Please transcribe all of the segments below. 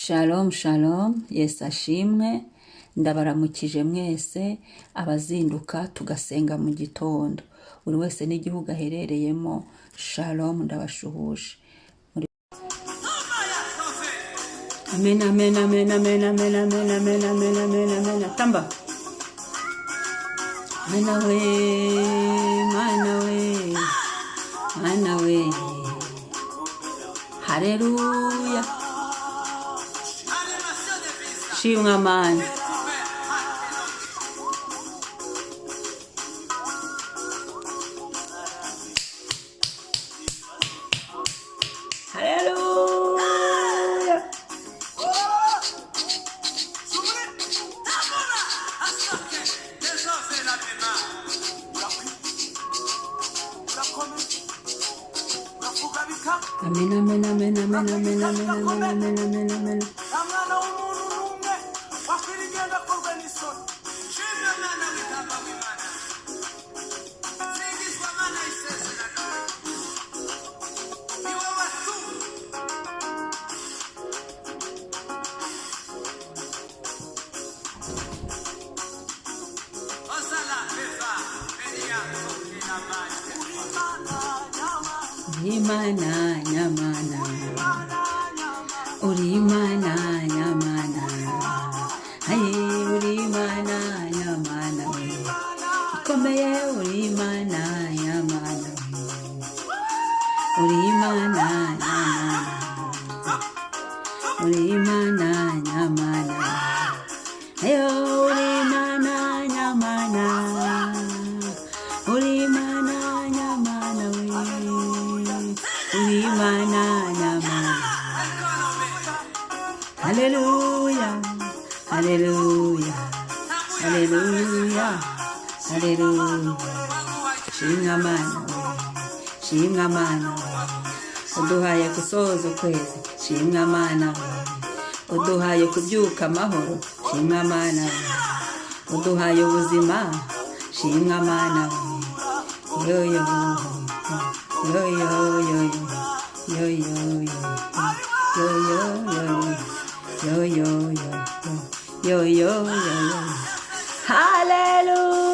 Shalom shalom, Yesu ashimwe, ndabaramukije mwese abazinduka tugasenga mu gitondo, buri wese n'igihugu aherereyemo. Shalom, ndabashuhuje. Amen amen amen amen amen amen amen amen amen amen. Tamba mana we, mana we, mana we. Hallelloua. Shimwa mana. Hallelloua. Amen amen amen amen amen amen amen amen amen amen. Urimana nyamana, urimana nyamana, hayi urimana nyamana, ikomeye urimana nyamana, urimana nyamana, urimana nyamana, ayo urimana nyamana, urimana nyamana we. Urimana nyamana. Hallelloua, hallelloua, hallelloua, hallelloua. Shimwa mana, shimwa mana, uduhaye gusoza ukwezi. Shimwa mana, uduhaye kubyuka amahoro. Shimwa mana, uduhaye ubuzima. Shimwa mana, yo yo yo yo yo yo yo yo yo yo yo yo yo.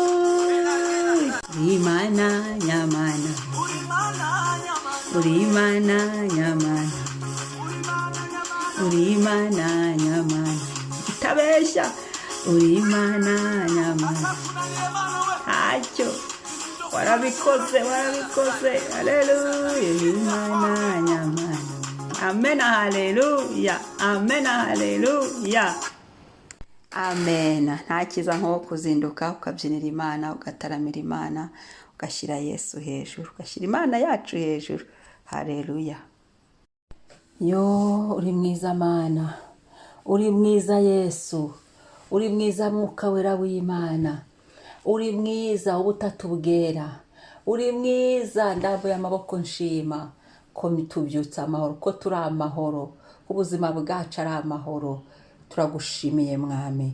Hallelujah. Urimana nyamana, urimana nyamana, urimana nyamana, itabesha. Urimana nyamana, acho Wabikoze, Wabikoze. Hallelujah. Urimana nyamana. Amen, hallelujah, amen, hallelujah, amen. Nta kiza nko kuzinduka ukabyinira Imana, ugataramira Imana, ugashyira Yesu hejuru, ugashyira Imana yacu hejuru. Hallelujah. Yo, uri mwiza Mana, uri mwiza Yesu, uri mwiza Mwuka Wera w'Imana, uri mwiza ubutatu bwera, uri mwiza ndambuye amaboko nshima ko tubyutse amahoro, ko turi amahoro, ubuzima bwacu ari amahoro. Turagushimiye mwami.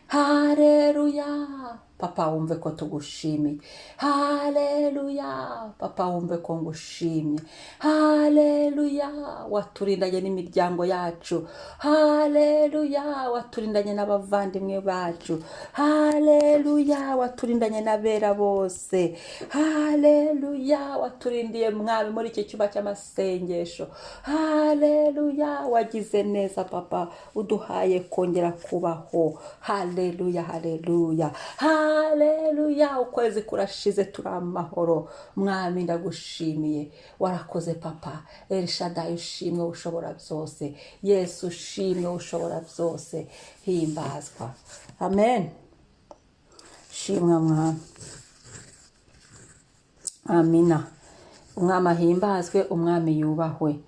Hallelujah. Papa wumve ko tugushimiye. Hallelujah. Papa wumve ko ngushimye. Hallelujah. Waturindanye n'imiryango yacu. Hallelujah. Waturindanye n'abavandimwe bacu. Hallelujah. Waturindanye n'abera bose. Hallelujah. Waturindiye mwami muri iki cyumba cy'amasengesho. Hallelujah. Wagize neza papa, uduhaye kongera kubaho. Hallelujah, hallelujah, hallelujah. Ukwezi kurashize turi amahoro mwami, ndagushimiye. Warakoze papa. El Shaddai ushimwe, ushobora byose. Yesu ushimwe, ushobora byose. Himbazwa. Amen. Shimwa mwami. Amina. Umwami ahimbazwe, umwami yubahwe.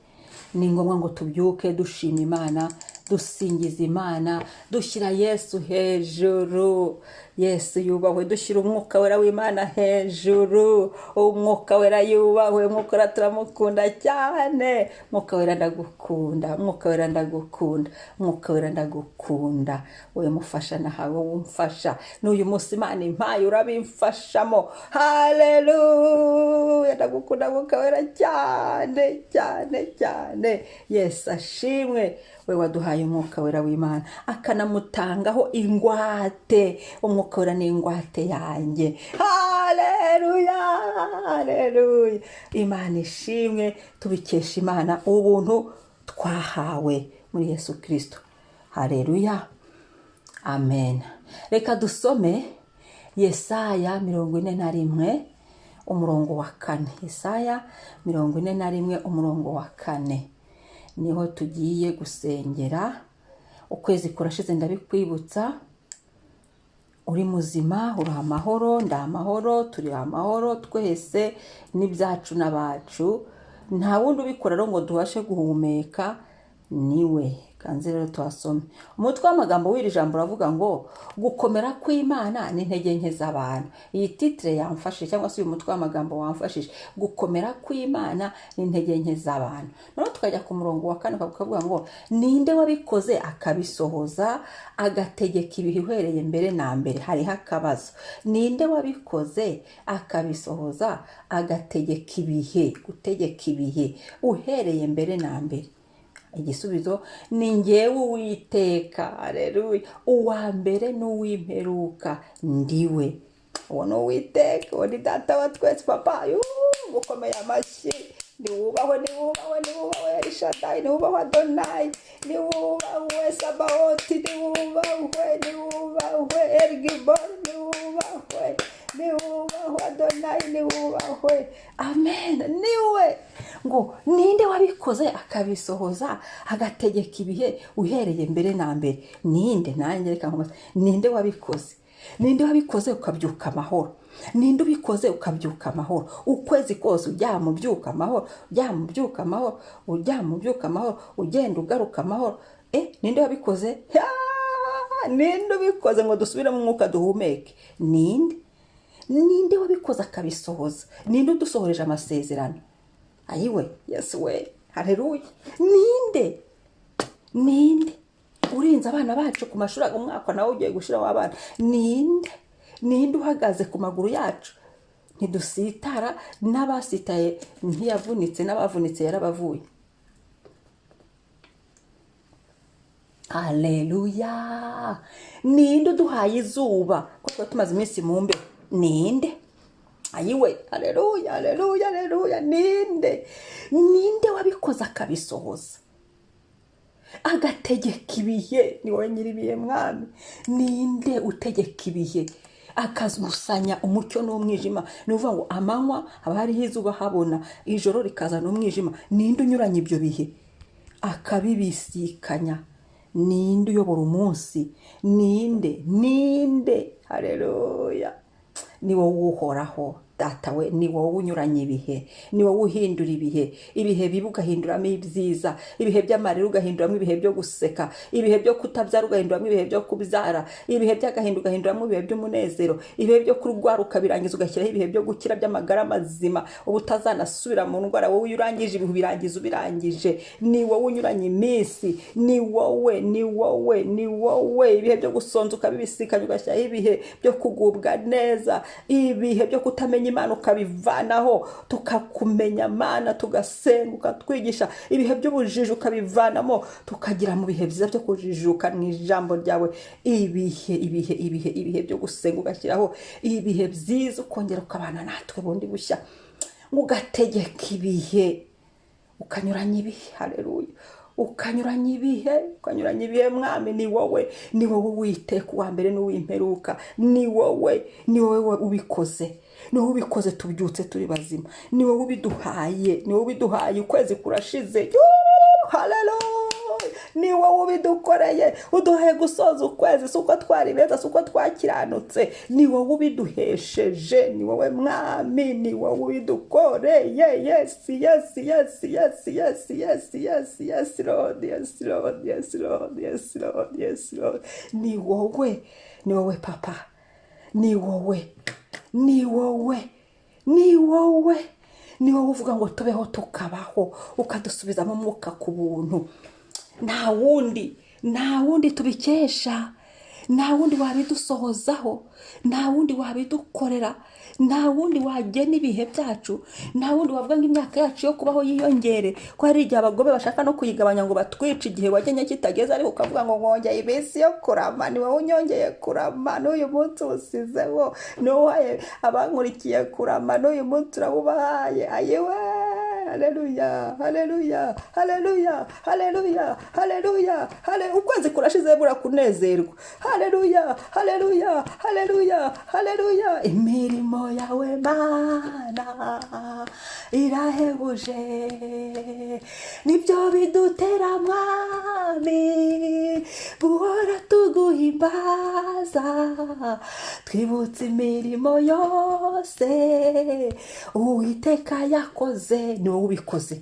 Ni ngombwa ngo tubyuke dushima Imana, dusingiza Imana, dushyira Yesu hejuru. Yesu yubahwe, dushyira umwuka wera w'Imana hejuru. Umwuka wera yubahwe, umwuka wera turamukunda cyane. Umwuka wera ndagukunda, umwuka wera ndagukunda, umwuka wera ndagukunda. Wowe mufasha nahawe wumfasha, n'uyu munsi Imana impaye urabimfashamo. Hallelloua, ndagukunda umwuka wera cyane cyane cyane. Yesu ashimwe, we waduhaye umwuka wera w'Imana akanamutangaho ingwate. Umwuka wera ni ingwate yanjye. Hallelloua, hallelloua. Imana ishimwe, tubikesha Imana ubuntu twahawe muri Yesu Kristo. Hallelloua, amen. Reka dusome Yesaya 41 umurongo wa 4. Yesaya 41 umurongo wa 4 niho tugiye gusengera. Ukwezi kurashize ndabikwibutsa. Uri muzima, uri amahoro, ndamahoro, turi amahoro twese n'ibyacu n'abacu. Nta wundi ubikora rero ngo duhashe guhumeka, niwe. Kanze rero twasome umutwe w'amagambo w'iri jambo uravuga ngo gukomera kw'Imana n'intege nke z'abantu. Iyi titre yamfashije, cyangwa se uyu mutwe w'amagambo wamfashije, gukomera kw'Imana n'intege nke z'abantu. None tukajya ku murongo wa 4 ukavuga ngo ninde wabikoze akabisohoza, agategeka ibihe uhereye mbere na mbere. Hariho akabazo. Ninde wabikoze akabisohoza, agategeka ibihe, gutegeka ibihe uhereye mbere na mbere? Igisubizo ni njyewe Uwiteka. Hallelloua, uwa mbere n'uw'imperuka ndiwe. Uwo ni Uwiteka, uwo ni data wa twese. Papa gukomeye amashyi. Niwubahwe, niwubahwe, niwubahwe Elishadai, niwubahwe Adonai, niwubahwe Sabaoti, niwubahwe, niwubahwe Elgibor, niwubahwe, niwubahwe Adonai, niwubahwe. Amen. Niwe ngo ninde wabikoze akabisohoza, agategeka ibihe uhereye mbere na mbere? Ninde? Nanjye reka nkubaze, ninde wabikoze? Ninde wabikoze ukabyuka amahoro? Ninde ubikoze ukabyuka amahoro? Ukwezi kose ujya mu byuka amahoro, ujya mu byuka amahoro, ujya mu byuka amahoro, ugenda ugaruka amahoro. Ninde wabikoze? Ninde ubikoze ngo dusubire mu mwuka duhumeke? Ninde? Ninde wabikoze akabisohoza? Ninde udusohoreje amasezerano? Ayiwe, Yesu we. Hallelloua. Ninde? Ninde urinze abana bacu ku mashuri umwaka nawe ugiye gushiraho abana? Ninde? Ninde uhagaze ku maguru yacu ntidusitara? N'abasitaye ntiyavunitse, n'abavunitse yarabavuye. Hallelloua. Ninde uduhaye izuba ko twa tumaze iminsi mu mbe? Ninde? Ayiwe, hallelloua, hallelloua, hallelloua. Ninde? Ninde wabikoze akabisohoza, agategeka ibihe? Ni wowe nyiribihe Mwami. Ninde utegeka ibihe akazusanya umucyo n'umwijima? Ni uvuga ngo amanywa haba hariho izuba habona, ijoro rikazana umwijima. Ninde unyuranya ibyo bihe akabibisikanya? Ninde uyobora umunsi? Ninde? Ninde? Hallelloua. Ni wowe uhoraho data we. Ni wowe unyuranya ibihe, ni wowe uhindura ibihe. Ibihe bibi ugahinduramo ibyiza, ibihe by'amarira ugahinduramo ibihe byo guseka, ibihe byo kutabyara ugahinduramo ibihe byo kubyara, ibihe by'agahinda ugahinduramo ibihe by'umunezero, ibihe byo kurwara ukabirangiza ugashyiraho ibihe byo gukira by'amagara mazima, ubutazanasubira mu ndwara. Wowe urangije ibihe ubirangiza ubirangije. Ni wowe unyuranya iminsi. Ni wowe, ni wowe, ni wowe. Ibihe byo gusonza ukabibisikanya ugashyiraho ibihe byo kugubwa neza, ibihe byo kutamenya Imana ukabivanaho tukakumenya Mana, tugasenga ukatwigisha. Ibihe by'ubujiji ukabivanamo tukagira mu bihe byiza byo kujijuka mu ijambo ryawe. Ibihe byo gusenga ugashyiraho ibihe byiza, ukongera ukabana natwe bundi bushya, ugategeka ibihe, ukanyuranya ibihe. Hallelloua. Ukanyuranya ibihe Mwami. Ni wowe, ni wowe Uwiteka uwa mbere n'uw'imperuka. Ni wowe, ni wowe ubikoze. Ni wowe ubikoze tubyutse turi bazima. Ni wowe ubiduhaye, ni wowe ubiduhaye. Ukwezi kurashize. Hallelloua. Ni wowe ubidukoreye, uduhaye gusoza ukwezi. Suko twari beza, suko twakiranutse. Ni wowe ubiduhesheje. Ni wowe Mwami, ni wowe ubidukoreye. Yes, yes, yes, yes, yes, yes, yes, yes, Lord, yes, Lord, yes, Lord, yes, Lord, yes, Lord. Ni wowe, ni wowe Papa. ni wowe, ni wowe, ni wowe, ni wowe uvuga ngo tubeho tukabaho, ukadusubizamo umwuka ku buntu. Nta wundi tubikesha, nta wundi wabidusohozaho, nta wundi wabidukorera, nta wundi wagena ibihe byacu, nta wundi wavuga ngo imyaka yacu yo kubaho yiyongere. Ko hari igihe abagome bashaka no kuyigabanya ngo batwice igihe wagenye kitageze, ariko ukavuga ngo ngongeye iminsi yo kurama. Ni wowe unyongeye kurama, n'uyu munsi usizeho, ni wowe abankurikiye kurama, n'uyu munsi urawubahaye. Ayewe, haleluya, haleluya, haleluya, haleluya, haleluya, haleluya. Ukwezi kurashize burakunezerwa. Haleluya, haleluya, haleluya, haleluya. Imirimo yawe Mana irahebuje, nibyo bidutera Mwami guhora tuguhimbaza, twibutse imirimo yose Uwiteka yakoze. Ni wowe ubikoze,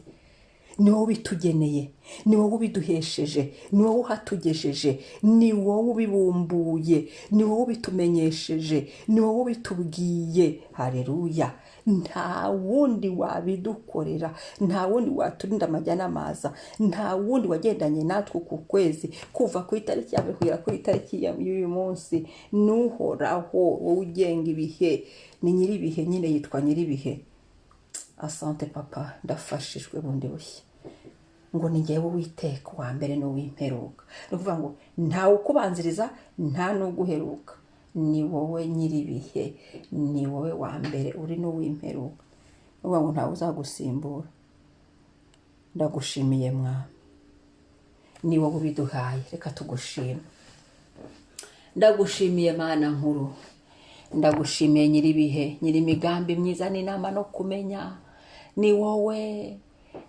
ni wowe ubitugeneye, ni wowe ubiduhesheje, ni wowe uhatugejeje, ni wowe ubibumbuye, ni wowe ubitumenyesheje, ni wowe ubitubwiye. Haleluya. Nta wundi wabidukorera, nta wundi waturinda amajya n'amaza, nta wundi wagendanye natwe ku kwezi kuva ku itariki yawe kugera ku itariki y'uyu munsi. N'uhoraho, wowe ugenga ibihe, ni nyir'ibihe nyine, yitwa nyir'ibihe. Asante papa, ndafashijwe bundi bushya ngo ni njyewe Uwiteka wa mbere n'uw'imperuka. Ni ukuvuga ngo ntawe ukubanziriza, nta n'uguheruka, ni wowe nyir'ibihe, ni wowe wa mbere uri n'uw'imperuka. Ni ukuvuga ngo ntawe uzagusimbura. Ndagushimiye Mwami, ni wowe ubiduhaye, reka tugushime. Ndagushimiye Mana nkuru, ndagushimiye nyir'ibihe, nyir'imigambi myiza n'inama no kumenya. Ni wowe,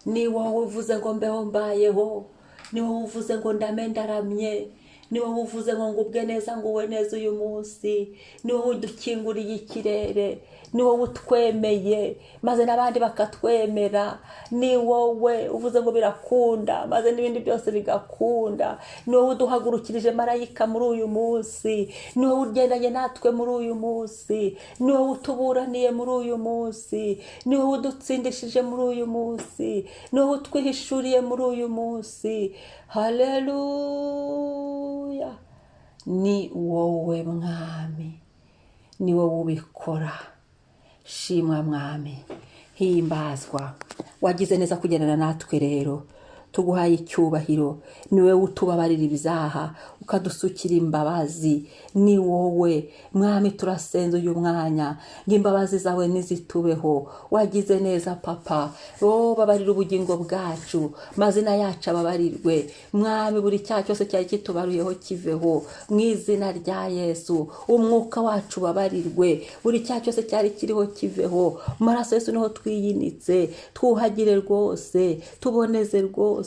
ni wowe uvuze ngo mbeho mbayeho, ni wowe uvuze ngo ndame ndaramye, ni wowe uvuze ngo ngubwe neza nguwe neza uyu munsi, ni wowe udukinguriye ikirere, ni wowe utwemeye maze n'abandi bakatwemera, ni wowe uvuze ngo birakunda maze n'ibindi byose bigakunda, ni wowe uduhagurukirije marayika muri uyu munsi, ni wowe ugendanye natwe muri uyu munsi, ni wowe utuburaniye muri uyu munsi, ni wowe udutsindishije muri uyu munsi, ni wowe utwihishuriye muri uyu munsi. Hallelujah. Ni wowe Mwami, ni wowe ubikora. Shimwa Mwami, himbazwa. Wagize neza kugendana natwe rero, tuguhaye icyubahiro. Ni wowe utubabarira ibyaha ukadusukira imbabazi. Ni wowe Mwami, turasenze uyu mwanya ngo imbabazi zawe nizitubeho. Wagize neza papa, babarira ubugingo bwacu, mazina yacu ababarirwe Mwami. Buri cyaha cyose cyari kitubaruyeho kiveho mu izina rya Yesu. Umwuka wacu babarirwe, buri cyaha cyose cyari kiriho kiveho. Maraso Yesu niho twiyinitse, twuhagire rwose, tuboneze rwose.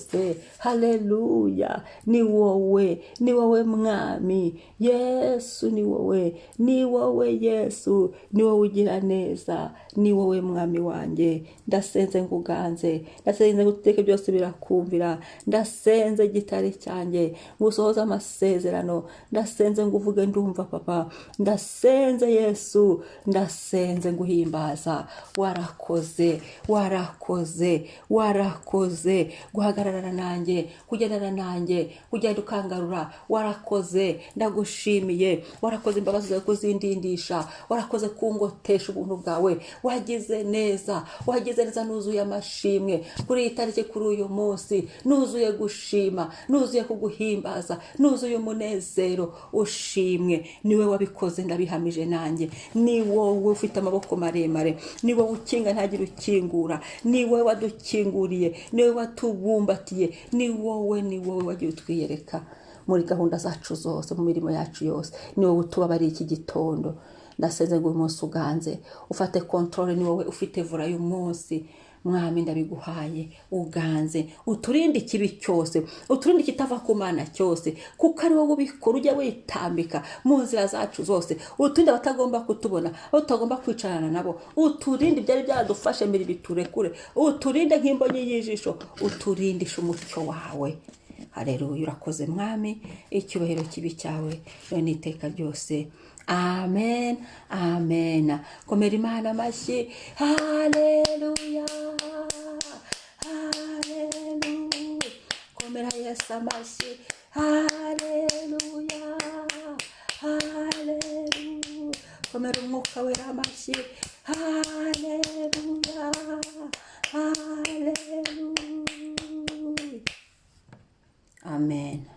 Hallelujah. Ni wowe, ni wowe Mwami Yesu, ni wowe, ni wowe Yesu, ni wowe ugira neza, ni wowe Mwami wanjye. Ndasenze nguganze, ndasenze nguteke byose birakumvira, ndasenze gitare cyanjye ngusohoza amasezerano, ndasenze nguvuge ndumva papa, ndasenze Yesu, ndasenze nguhimbaza. Warakoze, warakoze, warakoze guhagarara nanjye, kugendana nanjye, kugenda ukangarura. Warakoze, ndagushimiye. Warakoze imbabazi zawe kuzindindisha, warakoze kungotesha ubuntu bwawe. Wagize neza, wagize neza. Nuzuye amashimwe kuri iyi tariki, kuri uyu munsi. Nuzuye gushima, nuzuye kuguhimbaza, nuzuye umunezero. Ushimwe. Niwe wabikoze, ndabihamije nanjye. Ni wowe ufite amaboko maremare, ni wowe ukinga ntagire ukingura, ni wowe wadukinguriye, ni wowe watubumbatiye, ni wowe, ni wowe wagiye utwiyereka muri gahunda zacu zose, mu mirimo yacu yose. Ni wowe utubabariye iki gitondo. Ndasenze ngo uyu munsi uganze, ufate control. Ni wowe ufite vura y'uyu munsi Mwami, ndabiguhaye. Uganze, uturinde ikibi cyose, uturinde kitava ku Mana cyose, kuko ari wowe ubikora. Ujya witambika mu nzira zacu zose, uturinde abatagomba kutubona, utagomba kwicarana nabo, uturinde ibyari byadufashe mbere biturekure, uturinde nk'imbonyi y'ijisho, uturindisha umucyo wawe. Hallelujah. Urakoze Mwami, icyubahiro kibi cyawe none iteka ryose. amen amen. Komera Imana amashyi. Hallelloua hallelujah. Komera Yesu amashyi. Hallelloua hallelujah. Komera Umwuka Wera amashyi. Hallelloua hallelujah. Amen.